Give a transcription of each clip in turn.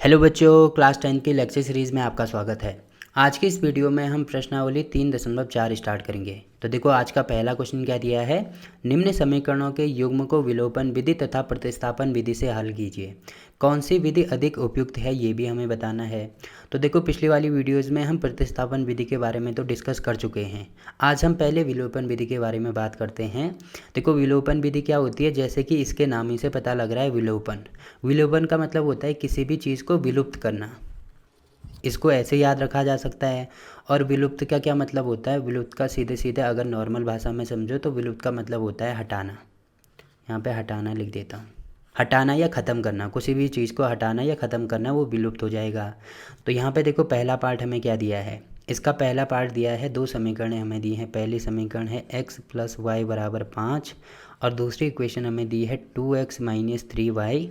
Hello बच्चों, class 10 की lecture series में आपका स्वागत है। आज की इस वीडियो में हम प्रश्नावली 3.4 स्टार्ट करेंगे। तो देखो, आज का पहला क्वेश्चन क्या दिया है। निम्न समीकरणों के युग्म को विलोपन विधि तथा प्रतिस्थापन विधि से हल कीजिए। कौन सी विधि अधिक उपयुक्त है ये भी हमें बताना है। तो देखो, पिछली वाली वीडियोज़ में हम प्रतिस्थापन विधि के बारे में तो डिस्कस कर चुके हैं। आज हम पहले विलोपन विधि के बारे में बात करते हैं। देखो, विलोपन विधि क्या होती है, जैसे कि इसके नाम ही से पता लग रहा है विलोपन। विलोपन का मतलब होता है किसी भी चीज़ को विलुप्त करना। इसको ऐसे याद रखा जा सकता है। और विलुप्त का क्या मतलब होता है, विलुप्त का सीधे सीधे अगर नॉर्मल भाषा में समझो तो विलुप्त का मतलब होता है हटाना। यहाँ पे हटाना लिख देता हूँ। हटाना या ख़त्म करना, किसी भी चीज़ को हटाना या ख़त्म करना, वो विलुप्त हो जाएगा। तो यहाँ पे देखो, पहला पार्ट हमें क्या दिया है। इसका पहला पार्ट दिया है, दो समीकरण हमें दी हैं। पहली समीकरण है x + y = 5 और दूसरी इक्वेशन हमें दी है 2x - 3y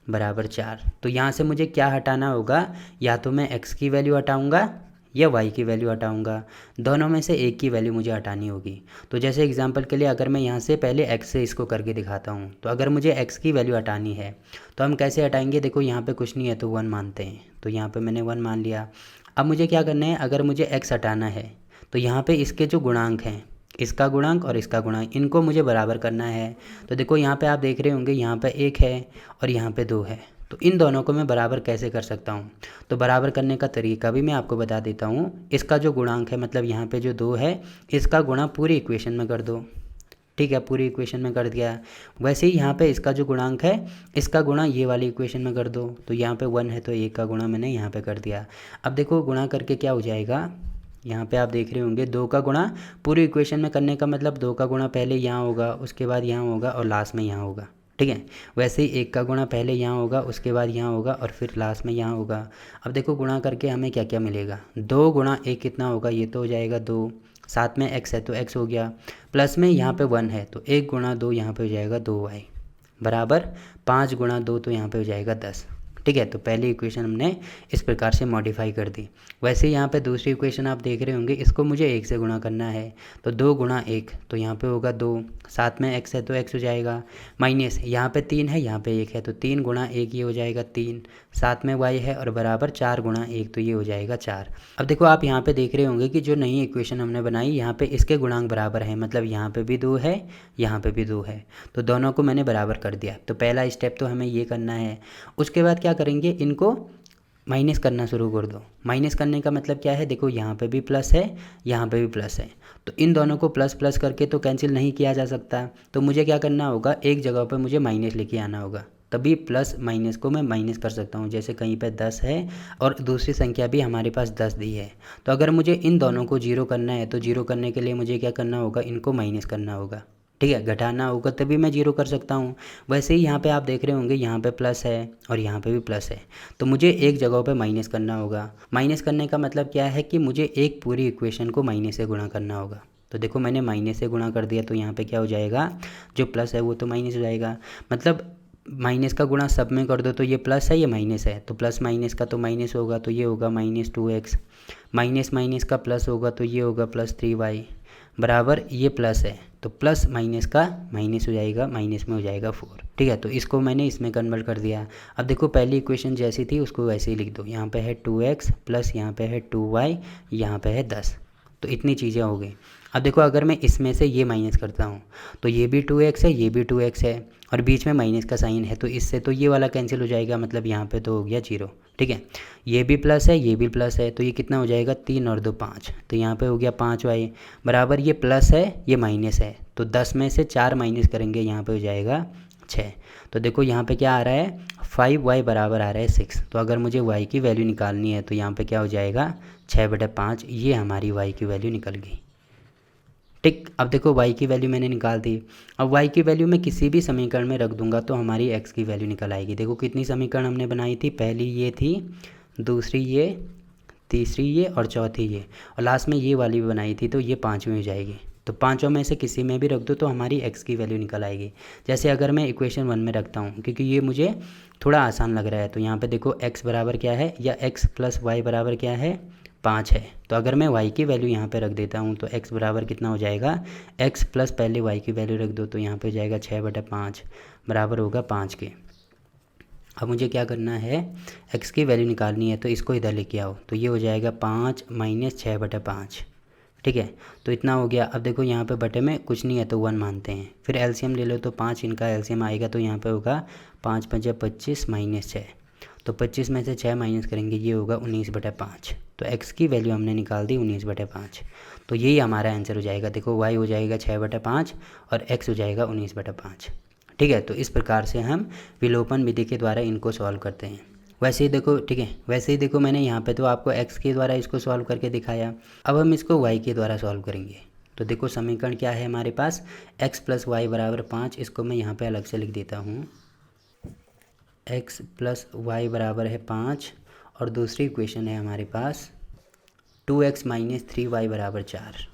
= 4। तो यहाँ से मुझे क्या हटाना होगा, या तो मैं x की वैल्यू हटाऊँगा या y की वैल्यू हटाऊँगा। दोनों में से एक की वैल्यू मुझे हटानी होगी। तो जैसे एग्जांपल के लिए अगर मैं यहाँ से पहले x से इसको करके दिखाता हूँ, तो अगर मुझे x की वैल्यू हटानी है तो हम कैसे हटाएंगे। देखो, यहाँ पे कुछ नहीं है तो 1 मानते हैं, तो यहाँ पे मैंने 1 मान लिया। अब मुझे क्या करना है, अगर मुझे x हटाना है तो यहाँ पे इसके जो गुणांक हैं, इसका गुणांक और इसका गुणांक, इनको मुझे बराबर करना है। तो देखो, यहाँ पे आप देख रहे होंगे, यहाँ पे 1 है और यहाँ पे 2 है। तो इन दोनों को मैं बराबर कैसे कर सकता हूँ। तो बराबर करने का तरीका भी मैं आपको बता देता हूँ। इसका जो गुणांक है, मतलब यहाँ पे जो 2 है, इसका गुणा पूरी इक्वेशन में कर दो। ठीक है, पूरी इक्वेशन में कर दिया। वैसे ही यहाँ पे इसका जो गुणांक है, इसका गुणा ये वाली इक्वेशन में कर दो। तो यहाँ पे 1 है तो 1 का गुणा मैंने यहाँ पे कर दिया। अब देखो, गुणा करके क्या हो जाएगा, यहाँ पे आप देख रहे होंगे 2 का गुणा पूरी इक्वेशन में करने का मतलब 2 का गुणा पहले यहाँ होगा, उसके बाद यहाँ होगा और लास्ट में यहाँ होगा। ठीक है, वैसे ही 1 का गुणा पहले यहाँ होगा, उसके बाद यहाँ होगा और फिर लास्ट में यहाँ होगा। अब देखो, गुणा करके हमें क्या क्या मिलेगा। 2 × 1 कितना होगा, ये तो हो जाएगा 2। साथ में x है तो x हो गया। प्लस में यहाँ पे 1 है तो 1 × 2 यहाँ पे हो जाएगा 2y बराबर 5 × 2 तो यहाँ पे हो जाएगा 10। ठीक है, तो पहली इक्वेशन हमने इस प्रकार से मॉडिफाई कर दी। वैसे ही यहाँ पे दूसरी इक्वेशन आप देख रहे होंगे, इसको मुझे 1 से गुणा करना है। तो 2 × 1 तो यहाँ पे होगा 2, साथ में x है तो x हो जाएगा, माइनस यहाँ पे 3 है, यहाँ पे 1 है तो 3 × 1 ये हो जाएगा 3, साथ में y है और बराबर 4 × 1 तो ये हो जाएगा 4। अब देखो, आप यहाँ पे देख रहे होंगे कि जो नई इक्वेशन हमने बनाई, यहाँ पे इसके गुणांक बराबर हैं, मतलब यहाँ पे भी 2 है, यहाँ पे भी 2 है, तो दोनों को मैंने बराबर कर दिया। तो पहला स्टेप तो हमें ये करना है। उसके बाद क्या करेंगे, इनको माइनस करना शुरू कर दो। माइनस करने का मतलब क्या है, देखो यहाँ पे भी प्लस है, यहाँ पे भी प्लस है, तो इन दोनों को प्लस प्लस करके तो कैंसिल नहीं किया जा सकता। तो मुझे क्या करना होगा, एक जगह पे मुझे माइनस लेके आना होगा, तभी प्लस माइनस को मैं माइनस कर सकता हूँ। जैसे कहीं पे 10 है और दूसरी संख्या भी हमारे पास 10 दी है, तो अगर मुझे इन दोनों को जीरो करना है तो जीरो करने के लिए मुझे क्या करना होगा, इनको माइनस करना होगा। ठीक है, घटाना होगा तभी मैं जीरो कर सकता हूँ। वैसे ही यहाँ पे आप देख रहे होंगे, यहाँ पे प्लस है और यहाँ पे भी प्लस है, तो मुझे एक जगह पे माइनस करना होगा। माइनस करने का मतलब क्या है कि मुझे एक पूरी इक्वेशन को माइनस से गुणा करना होगा। तो देखो, मैंने माइनस से गुणा कर दिया, तो यहाँ पे क्या हो जाएगा, जो प्लस है वो तो माइनस हो जाएगा। मतलब माइनस का गुणा सब में कर दो तो ये प्लस है, ये माइनस है, तो प्लस माइनस का तो माइनस होगा, तो ये होगा -2x, माइनस माइनस का प्लस होगा तो ये होगा +3y बराबर ये प्लस है, तो प्लस माइनस का माइनस हो जाएगा, माइनस में हो जाएगा 4। ठीक है, तो इसको मैंने इसमें कन्वर्ट कर दिया। अब देखो, पहली इक्वेशन जैसी थी उसको वैसे ही लिख दो। यहाँ पे है 2x प्लस यहाँ पे है 2y, यहाँ पे है 10। तो इतनी चीज़ें हो गई। अब देखो, अगर मैं इसमें से ये माइनस करता हूँ तो ये भी 2x है, ये भी 2x है और बीच में माइनस का साइन है, तो इससे तो ये वाला कैंसिल हो जाएगा, मतलब यहाँ पे तो हो गया 0। ठीक है, ये भी प्लस है, ये भी प्लस है, तो ये कितना हो जाएगा, 3 और 2 5, तो यहाँ पे हो गया 5y बराबर ये प्लस है, ये माइनस है, तो 10 में से 4 माइनस करेंगे, यहाँ पे हो जाएगा 6। तो देखो, यहाँ पे क्या आ रहा है, 5y बराबर आ रहा है 6। तो अगर मुझे y की वैल्यू निकालनी है तो यहाँ पे क्या हो जाएगा, 6/5, ये हमारी y की वैल्यू निकल गई। ठीक, अब देखो, y की वैल्यू मैंने निकाल दी। अब y की वैल्यू मैं किसी भी समीकरण में रख दूंगा तो हमारी x की वैल्यू निकल आएगी। देखो, कितनी समीकरण हमने बनाई थी, पहली ये थी, दूसरी ये, तीसरी ये और चौथी ये, और लास्ट में ये वाली भी बनाई थी, तो ये 5वीं हो जाएगी। तो पांचों में से किसी में भी रख दो तो हमारी x की वैल्यू निकल आएगी। जैसे अगर मैं इक्वेशन 1 में रखता हूँ, क्योंकि ये मुझे थोड़ा आसान लग रहा है, तो यहाँ पे देखो x बराबर क्या है, या x + y बराबर क्या है, 5 है। तो अगर मैं y की वैल्यू यहाँ पे रख देता हूँ तो x बराबर कितना हो जाएगा, x प्लस पहले y की वैल्यू रख दो तो यहाँ पे हो जाएगा 6/5 बराबर होगा 5 के। अब मुझे क्या करना है, x की वैल्यू निकालनी है, तो इसको इधर लेके आओ, तो ये हो जाएगा 5 माइनस 6/5। ठीक है, तो इतना हो गया। अब देखो यहाँ पे बटे में कुछ नहीं है तो 1 मानते हैं, फिर एलसीएम ले लो, तो 5 इनका एलसीएम आएगा, तो यहाँ पे होगा 5 5 25 माइनस 6, तो 25 में से 6 माइनस करेंगे, ये होगा 19/5। तो x की वैल्यू हमने निकाल दी 19/5। तो यही हमारा आंसर हो जाएगा। देखो y हो जाएगा 6/5 और x हो जाएगा 19/5। ठीक है, तो इस प्रकार से हम विलोपन विधि के द्वारा इनको सॉल्व करते हैं। वैसे ही देखो, ठीक है, वैसे ही देखो मैंने यहाँ पे तो आपको x के द्वारा इसको सॉल्व करके दिखाया। अब हम इसको y के द्वारा सॉल्व करेंगे। तो देखो समीकरण क्या है हमारे पास, x + y = 5। इसको मैं यहाँ पे अलग से लिख देता हूँ, x + y = 5। और दूसरी इक्वेशन है हमारे पास 2x - 3y = 4।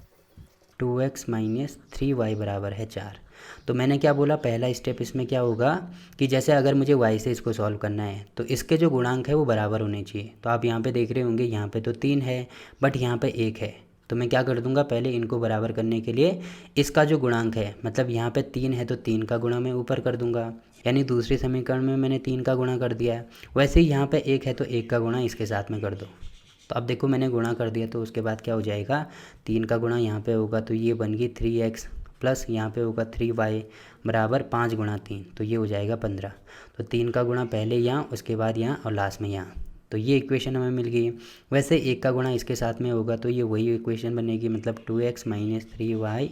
2x - 3y = 4। तो मैंने क्या बोला, पहला स्टेप इसमें क्या होगा कि जैसे अगर मुझे y से इसको सॉल्व करना है तो इसके जो गुणांक है वो बराबर होने चाहिए। तो आप यहाँ पे देख रहे होंगे, यहाँ पे तो 3 है बट यहाँ पे 1 है, तो मैं क्या कर दूंगा, पहले इनको बराबर करने के लिए इसका जो गुणांक है, मतलब यहाँ पे 3 है तो 3 का गुणा मैं ऊपर कर दूंगा, यानी दूसरे समीकरण में मैंने 3 का गुणा कर दिया है। वैसे ही यहाँ पे 1 है तो 1 का गुणा इसके साथ में कर दो। तो अब देखो मैंने गुणा कर दिया, तो उसके बाद क्या हो जाएगा, 3 का गुणा यहाँ पे होगा, तो ये बन गई 3x प्लस यहाँ पे होगा 3y बराबर 5 × 3, तो ये हो जाएगा 15। तो 3 का गुणा पहले यहाँ, उसके बाद यहाँ और लास्ट में यहाँ, तो ये इक्वेशन हमें मिल गई। वैसे 1 का गुणा इसके साथ में होगा, तो ये वही इक्वेशन बनेगी, मतलब 2x - 3y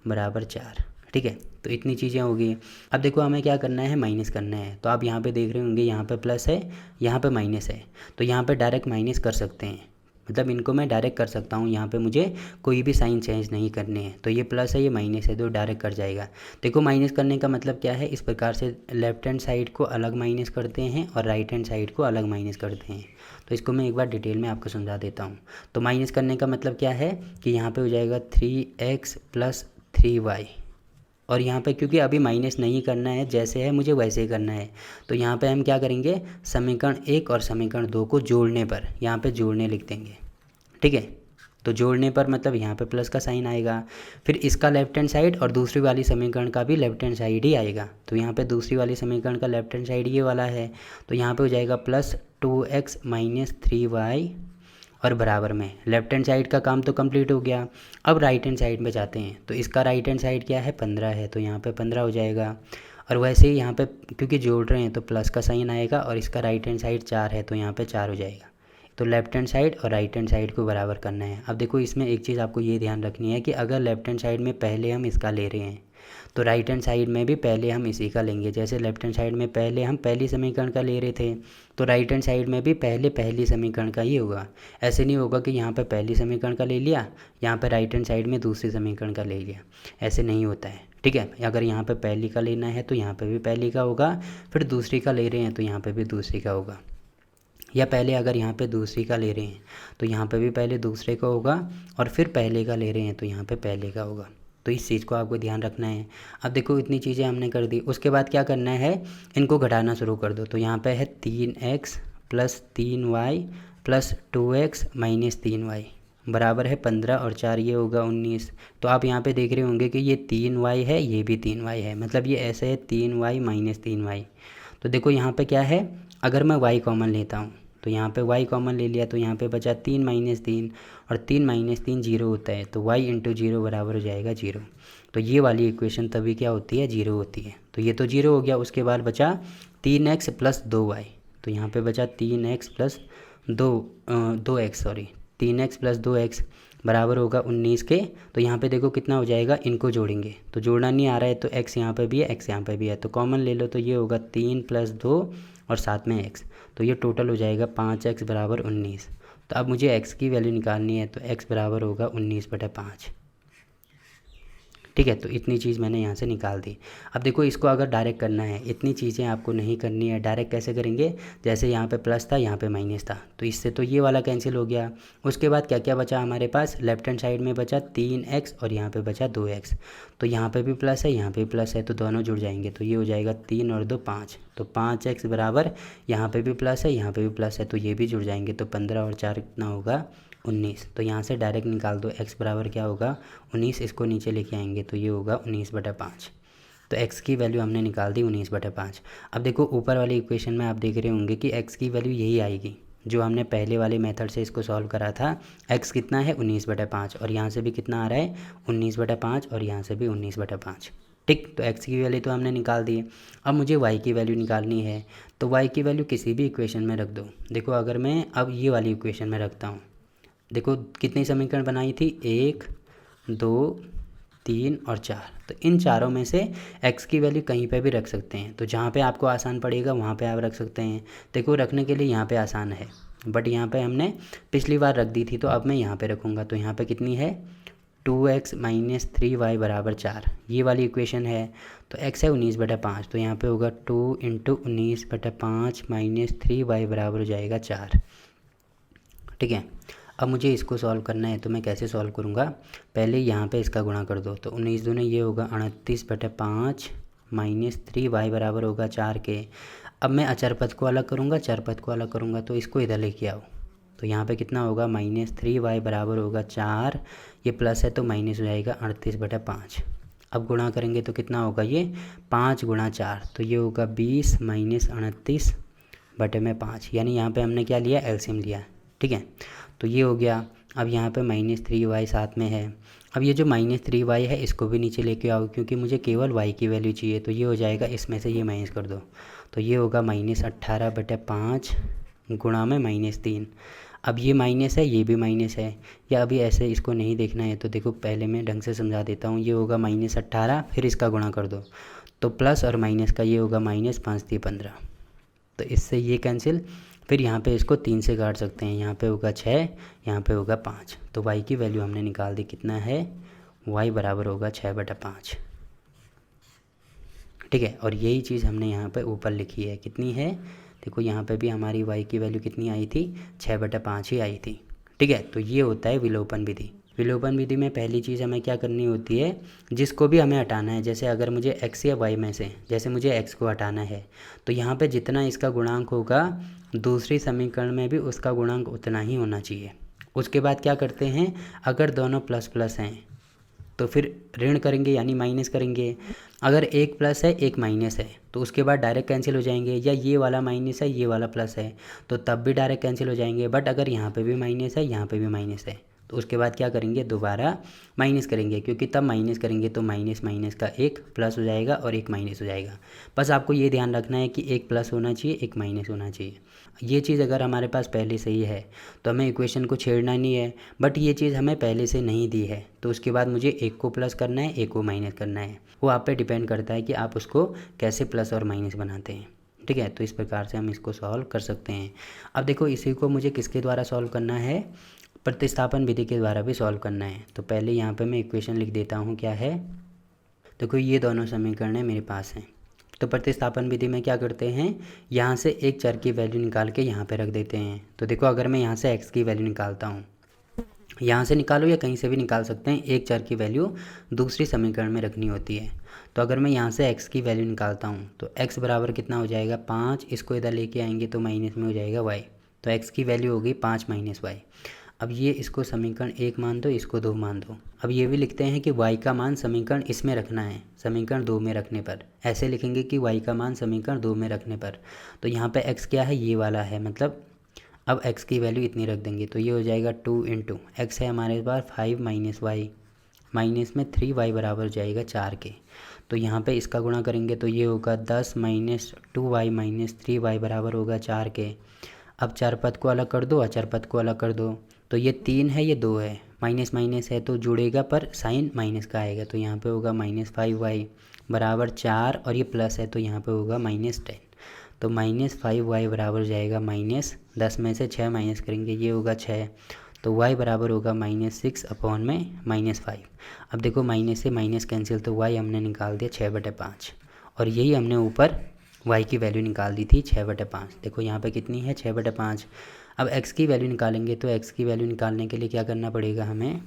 = 4। ठीक है, तो इतनी चीज़ें होगी। अब देखो हमें क्या करना है, माइनस करना है। तो आप यहाँ पे देख रहे होंगे, यहाँ पे प्लस है, यहाँ पे माइनस है, तो यहाँ पे डायरेक्ट माइनस कर सकते हैं, मतलब इनको मैं डायरेक्ट कर सकता हूँ। यहाँ पे मुझे कोई भी साइन चेंज नहीं करने हैं। तो ये प्लस है, ये माइनस है, तो डायरेक्ट कर जाएगा। देखो माइनस करने का मतलब क्या है, इस प्रकार से लेफ्ट हैंड साइड को अलग माइनस करते हैं और राइट हैंड साइड को अलग माइनस करते हैं। तो इसको मैं एक बार डिटेल में आपको समझा देता हूँ। तो माइनस करने का मतलब क्या है कि यहाँ पे हो जाएगा 3x + 3y, और यहाँ पे क्योंकि अभी माइनस नहीं करना है, जैसे है मुझे वैसे ही करना है। तो यहाँ पे हम क्या करेंगे, समीकरण 1 और समीकरण 2 को जोड़ने पर यहाँ पे जोड़ने लिख देंगे। ठीक है, तो जोड़ने पर मतलब यहाँ पे प्लस का साइन आएगा, फिर इसका लेफ्ट हैंड साइड और दूसरी वाली समीकरण का भी लेफ्ट हैंड साइड ही आएगा। तो यहाँ पे दूसरी वाली समीकरण का लेफ्ट हैंड साइड ये वाला है, तो यहाँ पे हो जाएगा प्लस 2x - 3y, और बराबर में लेफ्ट हैंड साइड का काम तो कंप्लीट हो गया। अब राइट हैंड साइड में जाते हैं, तो इसका राइट हैंड साइड क्या है, 15 है, तो यहाँ पे 15 हो जाएगा। और वैसे ही यहाँ पे क्योंकि जोड़ रहे हैं तो प्लस का साइन आएगा, और इसका राइट हैंड साइड 4 है, तो यहाँ पे 4 हो जाएगा। तो लेफ्ट हैंड साइड और राइट हैंड साइड को बराबर करना है। अब देखो इसमें एक चीज़ आपको ये ध्यान रखनी है कि अगर लेफ्ट हैंड साइड में पहले हम इसका ले रहे हैं तो राइट हैंड साइड में भी पहले हम इसी का लेंगे। जैसे लेफ्ट हैंड साइड में पहले हम पहली समीकरण का ले रहे थे, तो राइट हैंड साइड में भी पहले पहली समीकरण का ही होगा। ऐसे नहीं होगा कि यहाँ पे पहली समीकरण का ले लिया, यहाँ पे राइट हैंड साइड में दूसरी समीकरण का ले लिया, ऐसे नहीं होता है। ठीक है, अगर यहाँ पे पहली का लेना है तो यहाँ पे भी पहली का होगा, फिर दूसरी का ले रहे हैं तो यहाँ पे भी दूसरी का होगा, या पहले अगर यहाँ पे दूसरी का ले रहे हैं तो यहाँ पे भी पहले दूसरे का होगा, और फिर पहले का ले रहे हैं तो यहाँ पे पहले का होगा। तो इस चीज़ को आपको ध्यान रखना है। अब देखो इतनी चीज़ें हमने कर दी, उसके बाद क्या करना है, इनको घटाना शुरू कर दो। तो यहाँ पे है 3x + 3y + 2x - 3y बराबर है 15, और 4 ये होगा 19। तो आप यहाँ पे देख रहे होंगे कि ये 3y है, ये भी 3y है, मतलब ये ऐसे है 3y - 3y। तो देखो यहाँ पे क्या है, अगर मैं y कॉमन लेता हूँ तो यहाँ पे y कॉमन ले लिया, तो यहाँ पे बचा 3 - 3, और 3 - 3 0 होता है, तो y × 0 बराबर हो जाएगा 0। तो ये वाली इक्वेशन तभी क्या होती है, 0 होती है। तो ये तो 0 हो गया। उसके बाद बचा 3x + 2y, तो यहाँ पे बचा 3x + 2x बराबर होगा 19 के। तो यहाँ पे देखो कितना हो जाएगा, इनको जोड़ेंगे, तो जोड़ना नहीं आ रहा है तो x यहाँ पे भी है, x यहाँ पे भी है, तो कॉमन ले लो, तो ये होगा 3 + 2 और साथ में x, तो ये टोटल हो जाएगा 5x = 19। तो अब मुझे x की वैल्यू निकालनी है, तो x बराबर होगा 19/5। ठीक है, तो इतनी चीज़ मैंने यहाँ से निकाल दी। अब देखो इसको अगर डायरेक्ट करना है, इतनी चीज़ें आपको नहीं करनी है। डायरेक्ट कैसे करेंगे, जैसे यहाँ पे प्लस था, यहाँ पे माइनस था, तो इससे तो ये वाला कैंसिल हो गया। उसके बाद क्या क्या बचा हमारे पास, लेफ्ट हैंड साइड में बचा 3x और यहाँ पे बचा 2x। तो यहाँ पे भी प्लस है, यहाँ पे भी प्लस है, तो दोनों जुड़ जाएंगे, तो ये हो जाएगा 3 और 2 5। तो 5x बराबर, यहाँ पे भी प्लस है, यहाँ पे भी प्लस है, तो ये भी जुड़ जाएंगे, तो 15 और 4 कितना होगा, 19। तो यहाँ से डायरेक्ट निकाल दो, x बराबर क्या होगा, 19। इसको नीचे लेके आएंगे तो ये होगा 19/5। तो तो x की वैल्यू हमने निकाल दी 19/5। अब देखो ऊपर वाली इक्वेशन में आप देख रहे होंगे कि x की वैल्यू यही आएगी जो हमने पहले वाले मेथड से इसको सॉल्व करा था। x कितना है 19/5 और यहाँ से भी कितना आ रहा है 19/5 और यहाँ से भी 19/5। ठीक, तो x की वैल्यू तो हमने निकाल दी। अब मुझे y की वैल्यू निकालनी है, तो y की वैल्यू किसी भी इक्वेशन में रख दो। देखो अगर मैं अब ये वाली इक्वेशन में रखता हूँ, देखो कितनी समीकरण बनाई थी 1 2 3 और 4। तो इन चारों में से x की वैल्यू कहीं पे भी रख सकते हैं, तो जहाँ पे आपको आसान पड़ेगा वहाँ पे आप रख सकते हैं। देखो रखने के लिए यहाँ पे आसान है, बट यहाँ पे हमने पिछली बार रख दी थी, तो अब मैं यहाँ पे रखूँगा। तो यहाँ पे कितनी है 2x - 3y = 4, ये वाली इक्वेशन है। तो x है 19/5, तो यहाँ पे होगा 2 × 19/5 - 3y बराबर हो जाएगा 4। ठीक है, अब मुझे इसको सॉल्व करना है, तो मैं कैसे सॉल्व करूँगा, पहले यहाँ पे इसका गुणा कर दो। तो 19 दूने ये होगा 38/5 - 3y बराबर होगा 4 के। अब मैं अचर पद को अलग करूँगा, चर पद को अलग करूँगा, तो इसको इधर लेके आओ। तो यहाँ पे कितना होगा -3y बराबर होगा 4, ये प्लस है तो माइनस हो जाएगा 38/5। अब गुणा करेंगे तो कितना होगा ये 5 × 4, तो ये होगा 20 - 38/5, यानी यहाँ पे हमने क्या लिया एलसीएम लिया। ठीक है, तो ये हो गया। अब यहाँ पे -3y साथ में है। अब ये जो -3y है इसको भी नीचे लेके आओ, क्योंकि मुझे केवल y की वैल्यू चाहिए। तो ये हो जाएगा, इसमें से ये माइनस कर दो, तो ये होगा -18/5 गुणा में -3। अब ये माइनस है, ये भी माइनस है, या अभी ऐसे इसको नहीं देखना है, तो देखो पहले मैं ढंग से समझा देता हूँ। ये होगा -18, फिर इसका गुणा कर दो, तो प्लस और माइनस का ये होगा -5 × 15, तो इससे ये कैंसिल। फिर यहाँ पे इसको 3 से काट सकते हैं, यहाँ पे होगा 6, यहाँ पे होगा 5। तो y की वैल्यू हमने निकाल दी, कितना है y बराबर होगा 6/5। ठीक है, और यही चीज़ हमने यहाँ पे ऊपर लिखी है, कितनी है देखो यहाँ पे भी हमारी y की वैल्यू कितनी आई थी 6/5 ही आई थी। ठीक है, तो ये होता है विलोपन विधि। विलोपन विधि में पहली चीज़ हमें क्या करनी होती है, जिसको भी हमें हटाना है, जैसे अगर मुझे x या y में से, जैसे मुझे x को हटाना है, तो यहाँ पे जितना इसका गुणांक होगा दूसरी समीकरण में भी उसका गुणांक उतना ही होना चाहिए। उसके बाद क्या करते हैं, अगर दोनों प्लस प्लस हैं तो फिर ऋण करेंगे यानी माइनस करेंगे। अगर एक प्लस है एक माइनस है तो उसके बाद डायरेक्ट कैंसिल हो जाएंगे, या ये वाला माइनस है ये वाला प्लस है तो तब भी डायरेक्ट कैंसिल हो जाएंगे। बट अगर यहाँ पे भी माइनस है यहाँ पे भी माइनस है तो उसके बाद क्या करेंगे, दोबारा माइनस करेंगे, क्योंकि तब माइनस करेंगे तो माइनस माइनस का एक प्लस हो जाएगा और एक माइनस हो जाएगा। बस आपको ये ध्यान रखना है कि एक प्लस होना चाहिए एक माइनस होना चाहिए। ये चीज़ अगर हमारे पास पहले से ही है तो हमें इक्वेशन को छेड़ना नहीं है, बट ये चीज़ हमें पहले से नहीं दी है तो उसके बाद मुझे एक को प्लस करना है एक को माइनस करना है। वो आप पे डिपेंड करता है कि आप उसको कैसे प्लस और माइनस बनाते हैं। ठीक है, तो इस प्रकार से हम इसको सॉल्व कर सकते हैं। अब देखो इसी को मुझे किसके द्वारा सॉल्व करना है, प्रतिस्थापन विधि के द्वारा भी सॉल्व करना है। तो पहले यहाँ पे मैं इक्वेशन लिख देता हूँ, क्या है देखो ये दोनों समीकरण मेरे पास हैं। तो प्रतिस्थापन विधि में क्या करते हैं, यहाँ से एक चर की वैल्यू निकाल के यहाँ पे रख देते हैं। तो देखो अगर मैं यहाँ से x की वैल्यू निकालता हूँ, यहाँ से निकालो या कहीं से भी निकाल सकते हैं, एक चर की वैल्यू दूसरी समीकरण में रखनी होती है। तो अगर मैं यहाँ से x की वैल्यू निकालता हूँ तो x बराबर कितना हो जाएगा 5, इसको इधर लेके आएंगे तो माइनस में हो जाएगा y। तो x की वैल्यू होगी 5 - y। अब ये इसको समीकरण 1 मान दो, इसको 2 मान दो। अब ये भी लिखते हैं कि y का मान समीकरण इसमें रखना है, समीकरण 2 में रखने पर ऐसे लिखेंगे कि y का मान समीकरण 2 में रखने पर। तो यहाँ पे x क्या है, ये वाला है, मतलब अब x की वैल्यू इतनी रख देंगे तो ये हो जाएगा 2 × x है हमारे पास 5 - y, माइनस में 3y बराबर हो जाएगा 4 के। तो यहाँ पे इसका गुणा करेंगे तो ये होगा 10 - 2y - 3y बराबर होगा 4 के। अब चर पद को अलग कर दो, अचर पद को अलग कर दो। तो ये 3 है ये 2 है, माइनस माइनस है तो जुड़ेगा पर साइन माइनस का आएगा। तो यहाँ पे होगा -5y बराबर 4 और ये प्लस है तो यहाँ पे होगा -10। तो -5y बराबर हो जाएगा -10 में से 6 माइनस करेंगे ये होगा 6, तो y बराबर होगा -6/5। अब देखो माइनस से माइनस कैंसिल, तो y हमने निकाल दिया 6/5 और यही हमने ऊपर y की वैल्यू निकाल दी थी 6/5। देखो यहाँ पे कितनी है 6/5। अब x की वैल्यू निकालेंगे तो x की वैल्यू निकालने के लिए क्या करना पड़ेगा हमें,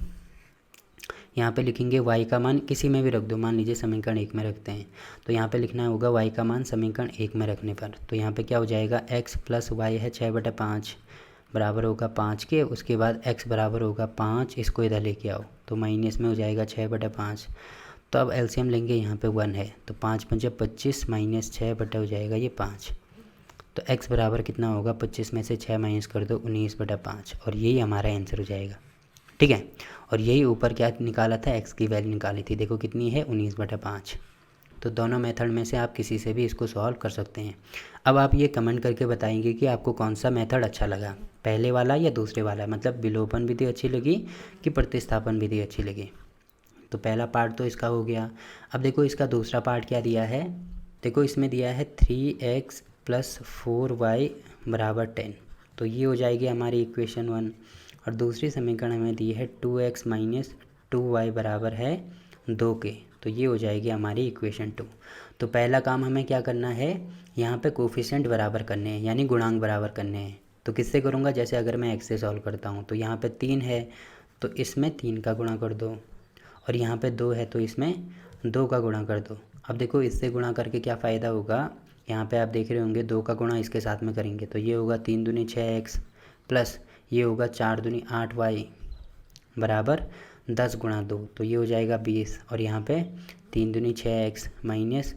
यहाँ पे लिखेंगे y का मान किसी में भी रख दो, मान लीजिए समीकरण 1 में रखते हैं तो यहाँ पे लिखना होगा y का मान समीकरण 1 में रखने पर। तो यहाँ पे क्या हो जाएगा x + y है 6/5 बराबर होगा 5 के। उसके बाद x बराबर होगा 5, इसको इधर लेके आओ तो माइनस में हो जाएगा 6/5। तो अब एलसीएम लेंगे, यहाँ पे 1 है तो 5 पंजे 25 माइनस 6 बटा हो जाएगा ये 5। तो x बराबर कितना होगा, 25 में से 6 माइनस कर दो 19 बटा 5, और यही हमारा आंसर हो जाएगा। ठीक है, और यही ऊपर क्या निकाला था, x की वैल्यू निकाली थी, देखो कितनी है 19 बटा 5। तो दोनों मेथड में से आप किसी से भी इसको सॉल्व कर सकते हैं। अब आप ये कमेंट करके बताएंगे कि आपको कौन सा मेथड अच्छा लगा, पहले वाला या दूसरे वाला, मतलब विलोपन विधि अच्छी लगी कि प्रतिस्थापन विधि अच्छी लगी। तो पहला पार्ट तो इसका हो गया। अब देखो इसका दूसरा पार्ट क्या दिया है, देखो इसमें दिया है 3x + 4y = 10, तो ये हो जाएगी हमारी इक्वेशन 1। और दूसरी समीकरण हमें दी है 2x - 2y = 2 के, तो ये हो जाएगी हमारी इक्वेशन 2। तो पहला काम हमें क्या करना है, यहाँ पे कोफिशिएंट बराबर करने हैं, यानी गुणांक बराबर करने हैं। तो किससे करूँगा, जैसे अगर मैं x से सॉल्व करता हूँ तो यहाँ पे 3 है तो इसमें 3 का गुणा कर दो, और यहाँ पे 2 है तो इसमें 2 का गुणा कर दो। अब देखो इससे गुणा करके क्या फ़ायदा होगा, यहाँ पे आप देख रहे होंगे 2 का गुणा इसके साथ में करेंगे तो ये होगा 3 दूनी 6x प्लस ये होगा 4 दूनी 8y बराबर 10 गुणा 2, तो ये हो जाएगा 20, और यहाँ पे 3 दूनी 6x माइनस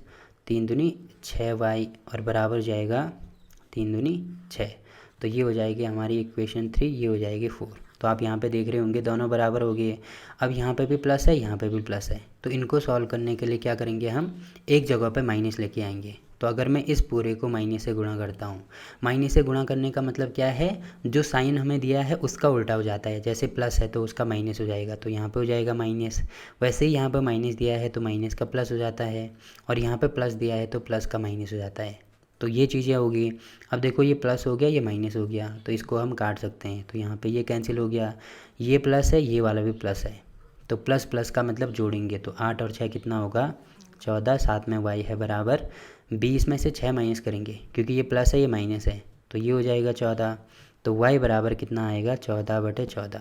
3 दूनी 6y और बराबर हो जाएगा 3 दूनी 6, तो ये हो जाएगी हमारी इक्वेशन 3, ये हो जाएगी 4। तो आप यहाँ पे देख रहे होंगे दोनों बराबर हो गए। अब यहाँ पे भी प्लस है, यहाँ पे भी प्लस है, तो इनको सॉल्व करने के लिए क्या करेंगे, हम एक जगह पे माइनस लेके आएंगे। तो अगर मैं इस पूरे को माइनस से गुणा करता हूँ, माइनस से गुणा करने का मतलब क्या है, जो साइन हमें दिया है उसका उल्टा हो जाता है, जैसे प्लस है तो उसका माइनस हो जाएगा, तो यहाँ पे हो जाएगा माइनस। वैसे ही यहाँ पे माइनस दिया है तो माइनस का प्लस हो जाता है, और यहाँ पे प्लस दिया है तो प्लस का माइनस हो जाता है। तो ये चीज़ें होगी। अब देखो ये प्लस हो गया, ये माइनस हो गया, तो इसको हम काट सकते हैं, तो यहाँ पे ये कैंसिल हो गया, ये प्लस है, ये वाला भी प्लस है, तो प्लस प्लस का मतलब जोड़ेंगे, तो 8 और 6 कितना होगा 14, साथ में y है बराबर 20 में से 6 माइनस करेंगे क्योंकि ये प्लस है ये माइनस है, तो ये हो जाएगा 14। तो y बराबर कितना आएगा 14/14,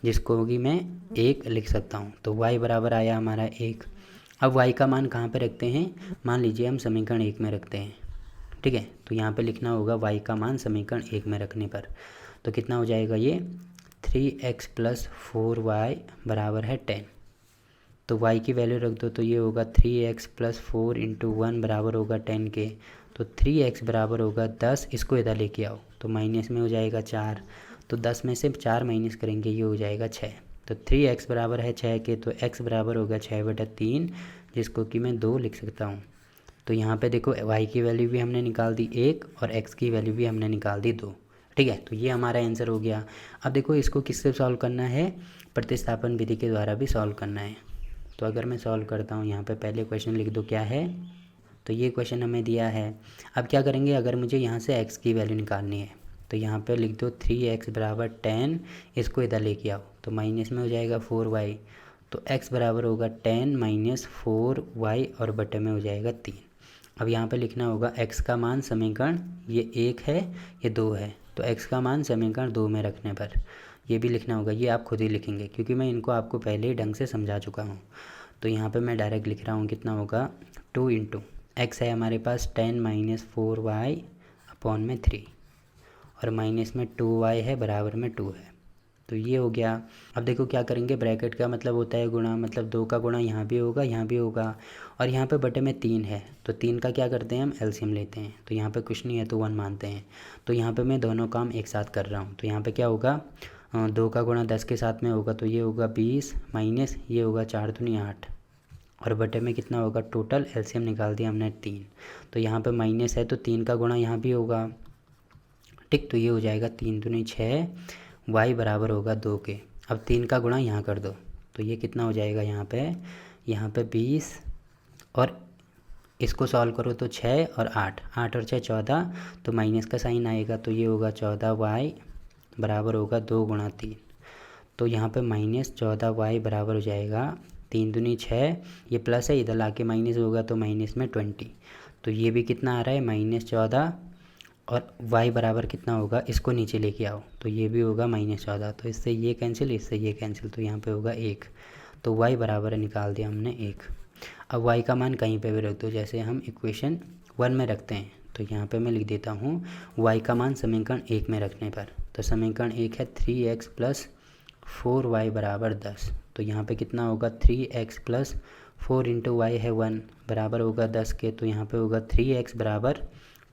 जिसको कि मैं 1 लिख सकता हूँ। तो y बराबर आया हमारा 1। अब y का मान कहाँ पे रखते हैं, मान लीजिए हम समीकरण 1 में रखते हैं, ठीक है, तो यहाँ पे लिखना होगा y का मान समीकरण 1 में रखने पर, तो कितना हो जाएगा ये 3x + 4y = 10। तो y की वैल्यू रख दो, तो ये होगा 3x + 4 × 1 बराबर होगा 10 के, तो 3x बराबर होगा 10, इसको इधर लेके आओ तो माइनस में हो जाएगा 4, तो 10 में से 4 माइनस करेंगे ये हो जाएगा 6। तो 3x बराबर है 6 के, तो x बराबर होगा 6/3, जिसको कि मैं 2 लिख सकता हूँ। तो यहाँ पे देखो y की वैल्यू भी हमने निकाल दी 1 और x की वैल्यू भी हमने निकाल दी 2, ठीक है, तो ये हमारा आंसर हो गया। अब देखो इसको किससे सॉल्व करना है, प्रतिस्थापन विधि के द्वारा भी सॉल्व करना है। तो अगर मैं सॉल्व करता हूँ, यहाँ पे पहले क्वेश्चन लिख दो क्या है, तो ये क्वेश्चन हमें दिया है। अब क्या करेंगे, अगर मुझे यहाँ से x की वैल्यू निकालनी है तो यहाँ पे लिख दो 3x = 10, इसको इधर लेके आओ तो माइनस में हो जाएगा 4y, तो x बराबर होगा 10 - 4y और बटे में हो जाएगा 3। अब यहाँ पे लिखना होगा x का मान समीकरण ये 1 है ये 2 है, तो x का मान समीकरण 2 में रखने पर ये भी लिखना होगा, ये आप खुद ही लिखेंगे क्योंकि मैं इनको आपको पहले ही ढंग से समझा चुका हूँ। तो यहाँ पे मैं डायरेक्ट लिख रहा हूँ, कितना होगा 2 × x है हमारे पास 10 - 4y/ 3 और माइनस में 2y है बराबर में 2 है, तो ये हो गया। अब देखो क्या करेंगे, ब्रैकेट का मतलब होता है गुणा, मतलब 2 का गुणा यहाँ भी होगा यहाँ भी होगा, और यहाँ पे बटे में 3 है तो 3 का क्या करते हैं हम एलसीएम लेते हैं, तो यहाँ पे कुछ नहीं है तो 1 मानते हैं। तो यहाँ पे मैं दोनों काम एक साथ कर रहा हूँ, तो यहाँ पे क्या होगा 2 का गुणा 10 के साथ में होगा, तो ये होगा 20 माइनस ये होगा 4 दूनी 8 और बटे में कितना होगा, टोटल एलसीएम निकाल दिया हमने 3, तो यहाँ पे माइनस है तो 3 का गुणा यहाँ भी होगा, ठीक, तो ये हो जाएगा 3 दूनी 6, y बराबर होगा 2 के। अब 3 का गुणा यहाँ कर दो तो ये कितना हो जाएगा, यहाँ पे 20 और इसको सॉल्व करो तो 6 और 8, 8 और 6 14, तो माइनस का साइन आएगा, तो ये होगा 14y बराबर होगा 2 × 3, तो यहाँ पे -14y बराबर हो जाएगा 3 दूनी 6, ये प्लस है इधर लाके माइनस होगा तो माइनस में 20, तो ये भी कितना आ रहा है -14, और y बराबर कितना होगा, इसको नीचे लेके आओ तो ये भी होगा -14, तो इससे ये कैंसिल इससे ये कैंसिल, तो यहाँ पे होगा 1, तो y बराबर निकाल दिया हमने 1। अब y का मान कहीं पे भी रख दो, जैसे हम इक्वेशन 1 में रखते हैं, तो यहाँ पे मैं लिख देता हूँ y का मान समीकरण 1 में रखने पर, तो समीकरण 1 है 3x + 4y = 10, तो यहाँ पे कितना होगा 3x + 4 इंटू वाई है 1 बराबर होगा 10 के, तो यहाँ पे होगा 3x बराबर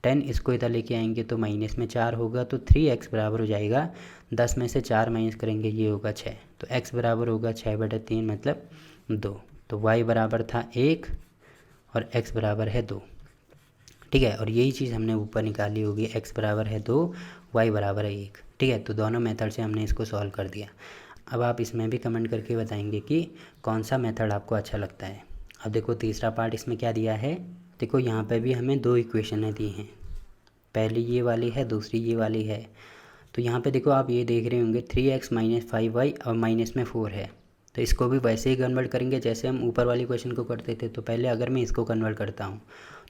10। इसको इधर लेके आएंगे तो माइनस में 4 होगा, तो 3x बराबर हो जाएगा 10 में से 4 माइनस करेंगे ये होगा 6। तो x बराबर होगा 6/3 मतलब 2। तो y बराबर था 1 और x बराबर है 2। ठीक है, और यही चीज़ हमने ऊपर निकाली होगी, x बराबर है 2, y बराबर है 1। ठीक है, तो दोनों मेथड से हमने इसको सॉल्व कर दिया। अब आप इसमें भी कमेंट करके बताएंगे कि कौन सा मेथड आपको अच्छा लगता है। अब देखो तीसरा पार्ट इसमें क्या दिया है। देखो यहाँ पे भी हमें 2 इक्वेशनें दी हैं, पहली ये वाली है, दूसरी ये वाली है। तो यहाँ पे देखो आप ये देख रहे होंगे 3x माइनस 5y और माइनस में 4 है, तो इसको भी वैसे ही कन्वर्ट करेंगे जैसे हम ऊपर वाली क्वेश्चन को करते थे। तो पहले अगर मैं इसको कन्वर्ट करता हूँ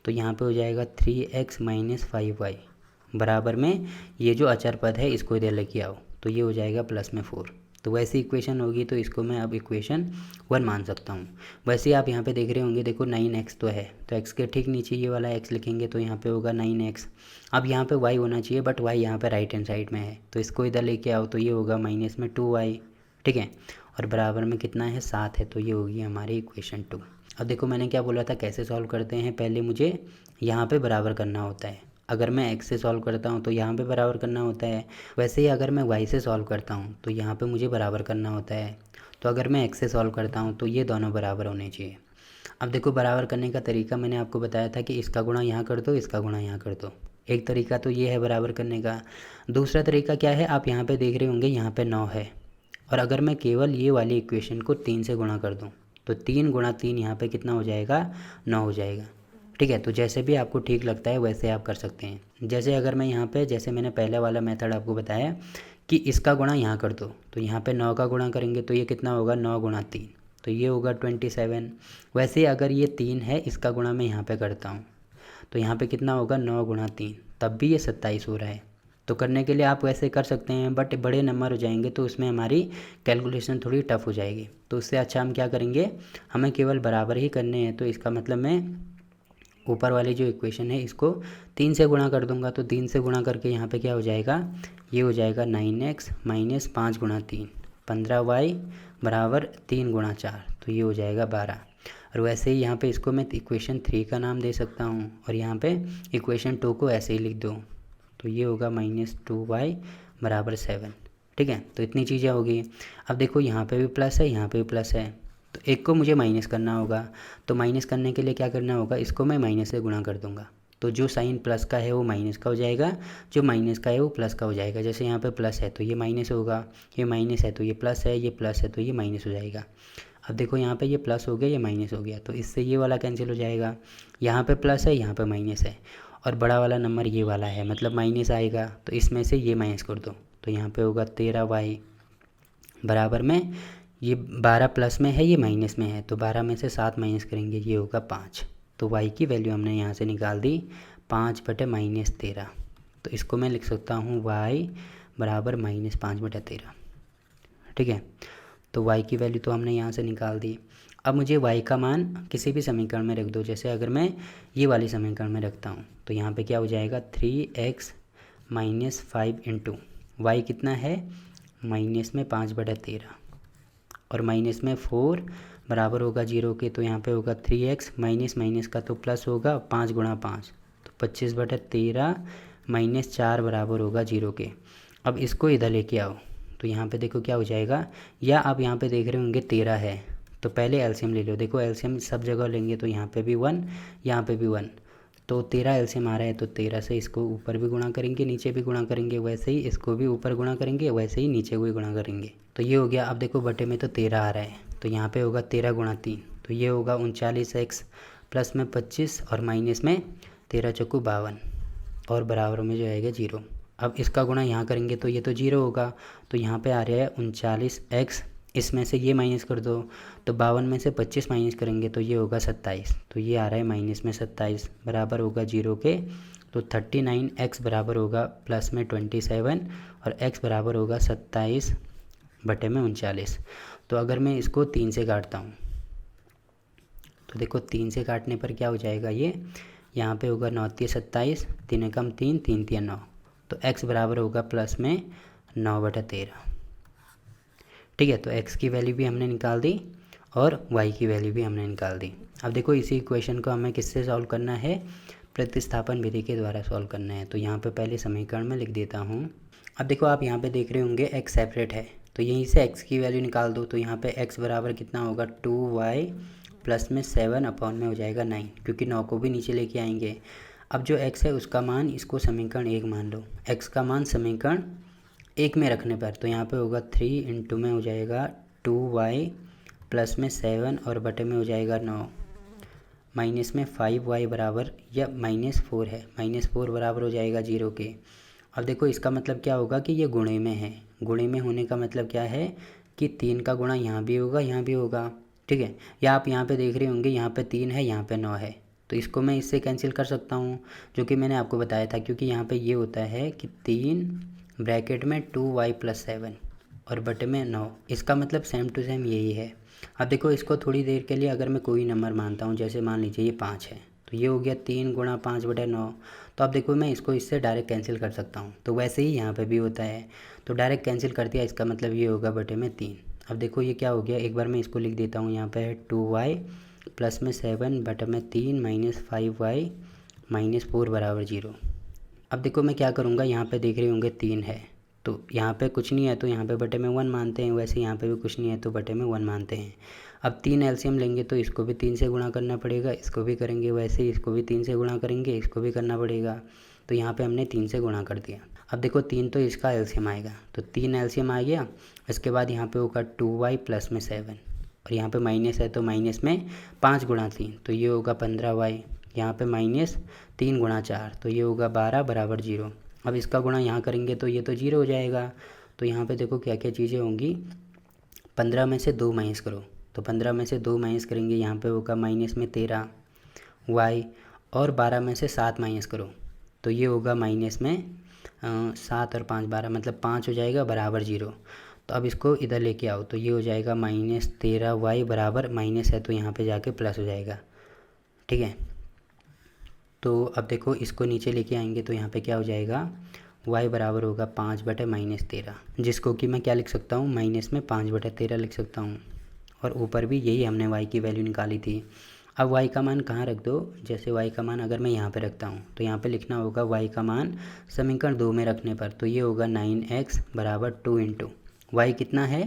तो यहाँ पे हो जाएगा 3x माइनस 5y बराबर में ये जो अचर पद है इसको इधर लेके आओ, तो ये हो जाएगा प्लस में 4। तो वैसी इक्वेशन होगी, तो इसको मैं अब इक्वेशन 1 मान सकता हूँ। वैसे आप यहाँ पे देख रहे होंगे, देखो 9x तो है, तो x के ठीक नीचे ये वाला x लिखेंगे तो यहाँ पे होगा 9x। अब यहाँ पे y होना चाहिए, बट y यहाँ पे राइट हैंड साइड में है, तो इसको इधर लेके आओ तो ये होगा माइनस में 2y। ठीक है, और बराबर में कितना है 7 है, तो ये होगी हमारी इक्वेशन 2। अब देखो मैंने क्या बोला था कैसे सॉल्व करते हैं, पहले मुझे यहाँ पे बराबर करना होता है। अगर मैं x से सॉल्व करता हूँ तो यहाँ पे बराबर करना होता है, वैसे ही अगर मैं y से सॉल्व करता हूँ तो यहाँ पे मुझे बराबर करना होता है। तो अगर मैं x से सॉल्व करता हूँ तो ये दोनों बराबर होने चाहिए। अब देखो बराबर करने का तरीका मैंने आपको बताया था कि इसका गुणा यहाँ कर दो, इसका गुणा यहाँ कर दो। एक तरीका तो ये है बराबर करने का। दूसरा तरीका क्या है, आप यहाँ पे देख रहे होंगे यहाँ पे 9 है, और अगर मैं केवल ये वाली इक्वेशन को 3 से गुणा कर दूँ तो 3 गुणा 3 यहाँ पे कितना हो जाएगा, 9 हो जाएगा। ठीक है, तो जैसे भी आपको ठीक लगता है वैसे आप कर सकते हैं। जैसे अगर मैं यहाँ पे, जैसे मैंने पहले वाला मेथड आपको बताया कि इसका गुणा यहाँ कर दो, तो यहाँ पे 9 का गुणा करेंगे तो ये कितना होगा, 9 गुणा 3, तो ये होगा 27। वैसे अगर ये 3 है, इसका गुणा मैं यहाँ पे करता हूँ तो यहाँ पे कितना होगा, 9 गुणा 3, तब भी ये 27 हो रहा है। तो करने के लिए आप वैसे कर सकते हैं, बट बड़े नंबर हो जाएंगे तो उसमें हमारी कैलकुलेशन थोड़ी टफ हो जाएगी। तो उससे अच्छा हम क्या करेंगे, हमें केवल बराबर ही करने हैं। तो इसका मतलब मैं ऊपर वाली जो इक्वेशन है इसको 3 से गुणा कर दूंगा, तो 3 से गुणा करके यहाँ पे क्या हो जाएगा, ये हो जाएगा 9x माइनस 5 गुणा 3, 15y बराबर 3 गुणा 4, तो ये हो जाएगा 12। और वैसे ही यहाँ पे इसको मैं इक्वेशन 3 का नाम दे सकता हूँ, और यहाँ पे इक्वेशन 2 को ऐसे ही लिख दो, तो ये होगा -2y बराबर 7। ठीक है, तो इतनी चीज़ें होगी। अब देखो यहाँ पे भी प्लस है, यहाँ पे भी प्लस है, तो एक को मुझे माइनस करना होगा। तो माइनस करने के लिए क्या करना होगा, इसको मैं माइनस से गुणा कर दूंगा, तो जो साइन प्लस का है वो माइनस का हो जाएगा, जो माइनस का है वो प्लस का हो जाएगा। जैसे यहाँ पे प्लस है तो ये माइनस होगा, ये माइनस है तो ये प्लस है, ये प्लस है तो ये माइनस हो जाएगा। अब देखो यहाँ पे ये प्लस हो गया, ये माइनस हो गया, तो इससे ये वाला कैंसिल हो जाएगा। यहाँ पे प्लस है, यहाँ पे माइनस है, और बड़ा वाला नंबर ये वाला है, मतलब माइनस आएगा, तो इसमें से ये माइनस कर दो, तो यहाँ पे होगा 13y बराबर में, ये 12 प्लस में है, ये माइनस में है, तो 12 में से 7 माइनस करेंगे, ये होगा 5। तो y की वैल्यू हमने यहाँ से निकाल दी 5/-13। तो इसको मैं लिख सकता हूँ y बराबर -5/13। ठीक है, तो y की वैल्यू तो हमने यहाँ से निकाल दी। अब मुझे y का मान किसी भी समीकरण में रख दो। जैसे अगर मैं ये वाली समीकरण में रखता हूँ तो यहाँ पे क्या हो जाएगा, 3x माइनस 5 इंटू वाई कितना है, माइनस में 5/13, और माइनस में 4 बराबर होगा 0 के, तो यहाँ पे होगा 3x माइनस माइनस का तो प्लस होगा, 5 गुणा 5 तो 25/13 माइनस 4 बराबर होगा 0 के। अब इसको इधर लेके आओ तो यहाँ पे देखो क्या हो जाएगा, या आप यहाँ पे देख रहे होंगे 13 है, तो पहले एलसीएम ले लो। देखो एलसीएम सब जगह लेंगे तो यहाँ पे भी 1, यहाँ पे भी 1, तो 13 एलसीएम आ रहा है, तो 13 से इसको ऊपर भी गुणा करेंगे, नीचे भी गुणा करेंगे, वैसे ही इसको भी ऊपर गुणा करेंगे, वैसे ही नीचे को भी गुणा करेंगे, तो ये हो गया। अब देखो बटे में तो 13 आ रहा है, तो यहाँ पे होगा 13 गुणा 3, तो ये होगा 39x प्लस में 25 और माइनस में 13 चौकू 52, और बराबर में जो आएगा 0। अब इसका गुणा यहाँ करेंगे तो ये तो 0 होगा, तो यहाँ पे आ रहा है 39x, इसमें से ये माइनस कर दो, तो 52 में से 25 माइनस करेंगे तो ये होगा 27, तो ये आ रहा है माइनस में 27 बराबर होगा 0 के। तो 39x बराबर होगा प्लस में 27 और x बराबर होगा 27/39। तो अगर मैं इसको 3 से काटता हूँ तो देखो 3 से काटने पर क्या हो जाएगा, ये यहाँ पे होगा 9 × 27, 3 कम 3, 3 × 9, तो x बराबर होगा प्लस में 9/13। ठीक है, तो x की वैल्यू भी हमने निकाल दी, और y की वैल्यू भी हमने निकाल दी। अब देखो इसी इक्वेशन को हमें किससे सॉल्व करना है, प्रतिस्थापन विधि के द्वारा सॉल्व करना है। तो यहाँ पे पहले समीकरण में लिख देता हूँ। अब देखो आप यहाँ पे देख रहे होंगे x सेपरेट है, तो यहीं से x की वैल्यू निकाल दो। तो यहाँ पे x बराबर कितना होगा 2y प्लस में 7 अपॉन में हो जाएगा 9, क्योंकि 9 को भी नीचे लेके आएंगे। अब जो x है उसका मान इसको समीकरण 1 मान लो, x का मान समीकरण 1 में रखने पर तो यहाँ पे होगा 3 इंटू में हो जाएगा 2y प्लस में 7 और बटे में हो जाएगा 9 माइनस में 5y बराबर या -4 है, -4 बराबर हो जाएगा 0 के। अब देखो इसका मतलब क्या होगा कि ये गुणे में है। गुणे में होने का मतलब क्या है कि 3 का गुणा यहाँ भी होगा, यहाँ भी होगा, ठीक है। या आप यहाँ पे देख रहे होंगे यहाँ पे 3 है, यहाँ पे 9 है, तो इसको मैं इससे कैंसिल कर सकता हूँ, जो कि मैंने आपको बताया था। क्योंकि यहाँ पे ये होता है कि 3 ब्रैकेट में 2y प्लस 7 और बटे में 9, इसका मतलब सेम टू सेम यही है। अब देखो इसको थोड़ी देर के लिए अगर मैं कोई नंबर मानता हूँ, जैसे मान लीजिए ये 5 है, तो ये हो गया 3 गुणा 5 बटे 9। तो अब देखो मैं इसको इससे डायरेक्ट कैंसिल कर सकता हूँ, तो वैसे ही यहाँ पे भी होता है। तो डायरेक्ट कैंसिल कर दिया, इसका मतलब ये होगा बटे में 3। अब देखो ये क्या हो गया, एक बार मैं इसको लिख देता हूँ। यहाँ पे है 2y प्लस में 7 बटे में 3 माइनस 5y माइनस 4 बराबर 0। अब देखो मैं क्या करूँगा, यहाँ पे देख रहे होंगे 3 है, तो यहाँ पे कुछ नहीं है तो यहाँ पे बटे में 1 मानते हैं। वैसे यहाँ पे भी कुछ नहीं है तो बटे में 1 मानते हैं। अब 3 एलसीएम लेंगे तो इसको भी 3 से गुणा करना पड़ेगा, इसको भी करेंगे, वैसे ही इसको भी 3 से गुणा करेंगे, इसको भी करना पड़ेगा। तो यहाँ पे हमने 3 से गुणा कर दिया। अब देखो 3 तो इसका एलसीएम आएगा, तो 3 एलसीएम आ गया। इसके बाद यहाँ पे होगा 2y प्लस में 7 और यहाँ पे माइनस है तो माइनस में 5 गुणा 3 तो ये होगा 15y। यहाँ पे माइनस 3 गुणा 4 तो ये होगा 12 बराबर 0। अब इसका गुणा यहाँ करेंगे तो ये तो 0 हो जाएगा। तो यहाँ पे देखो क्या क्या चीज़ें होंगी, 15 में से 2 माइनस करो, तो 15 में से 2 माइनस करेंगे, यहाँ पे होगा माइनस में 13 y, और 12 में से 7 माइनस करो तो ये होगा माइनस में 7 और 5 12, मतलब 5 हो जाएगा बराबर 0। तो अब इसको इधर लेके आओ तो ये हो जाएगा -13y बराबर, माइनस है तो यहाँ पे जाके प्लस हो जाएगा, ठीक है। तो अब देखो इसको नीचे लेके आएंगे तो यहाँ पे क्या हो जाएगा, y बराबर होगा 5 बटे -13, जिसको कि मैं क्या लिख सकता हूँ, माइनस में 5 बटे 13 लिख सकता हूँ। और ऊपर भी यही हमने y की वैल्यू निकाली थी। अब y का मान कहाँ रख दो, जैसे y का मान अगर मैं यहाँ पे रखता हूँ तो यहाँ पे लिखना होगा y का मान समीकरण 2 में रखने पर, तो ये होगा 9x बराबर 2 इंटू y कितना है,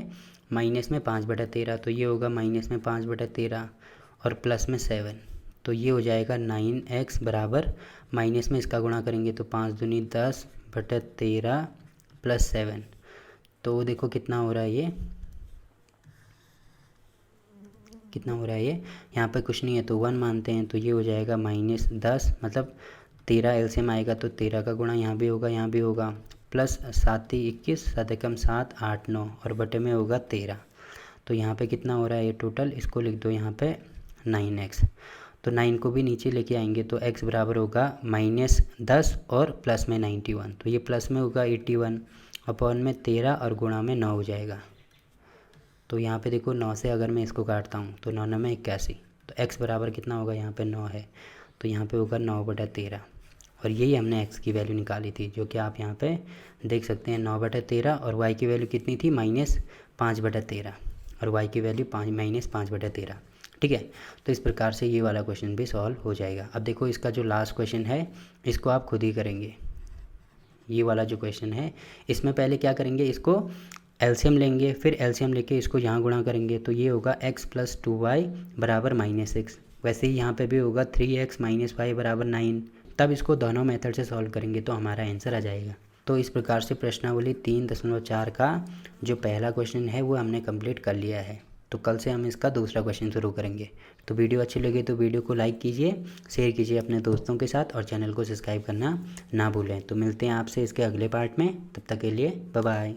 माइनस में 5 बटा 13, तो ये होगा माइनस में 5 बटा 13 और प्लस में 7, तो ये हो जाएगा 9x बराबर, माइनस में इसका गुणा करेंगे तो 5 दूनी 10 बटा 13 प्लस 7। तो देखो कितना हो रहा है, ये कितना हो रहा है, ये यहाँ पे कुछ नहीं है तो 1 मानते हैं, तो ये हो जाएगा -10, मतलब 13 एलसीएम आएगा तो 13 का गुणा यहाँ भी होगा, यहाँ भी होगा, प्लस 7 21 7 एकम 7 8 9 और बटे में होगा 13। तो यहाँ पे कितना हो रहा है ये टोटल, इसको लिख दो यहाँ पे 9x। तो 9 को भी नीचे लेके आएंगे तो x बराबर होगा -10 और प्लस में 91, तो ये प्लस में होगा 81 अपॉन में 13 और गुणा में 9 हो जाएगा। तो यहाँ पे देखो 9 से अगर मैं इसको काटता हूँ तो 9 में 81, तो x बराबर कितना होगा, यहाँ पे 9 है तो यहाँ पे होगा 9 बटा 13, और यही हमने x की वैल्यू निकाली थी, जो कि आप यहाँ पे देख सकते हैं 9 बटा 13, और y की वैल्यू कितनी थी, -5 बटा 13, और y की वैल्यू -5 बटा 13, ठीक है। तो इस प्रकार से ये वाला क्वेश्चन भी सॉल्व हो जाएगा। अब देखो इसका जो लास्ट क्वेश्चन है इसको आप खुद ही करेंगे। ये वाला जो क्वेश्चन है इसमें पहले क्या करेंगे, इसको एलसीएम लेंगे, फिर एलसीएम लेके इसको यहाँ गुणा करेंगे तो ये होगा x प्लस 2y बराबर -6। वैसे ही यहाँ पे भी होगा 3x माइनस 5 बराबर 9। तब इसको दोनों मेथड से सॉल्व करेंगे तो हमारा आंसर आ जाएगा। तो इस प्रकार से प्रश्नावली 3.4 का जो पहला क्वेश्चन है वो हमने कंप्लीट कर लिया है। तो कल से हम इसका दूसरा क्वेश्चन शुरू करेंगे। तो वीडियो अच्छी लगे तो वीडियो को लाइक कीजिए, शेयर कीजिए अपने दोस्तों के साथ, और चैनल को सब्सक्राइब करना ना भूलें। तो मिलते हैं आपसे इसके अगले पार्ट में, तब तक के लिए बाय बाय।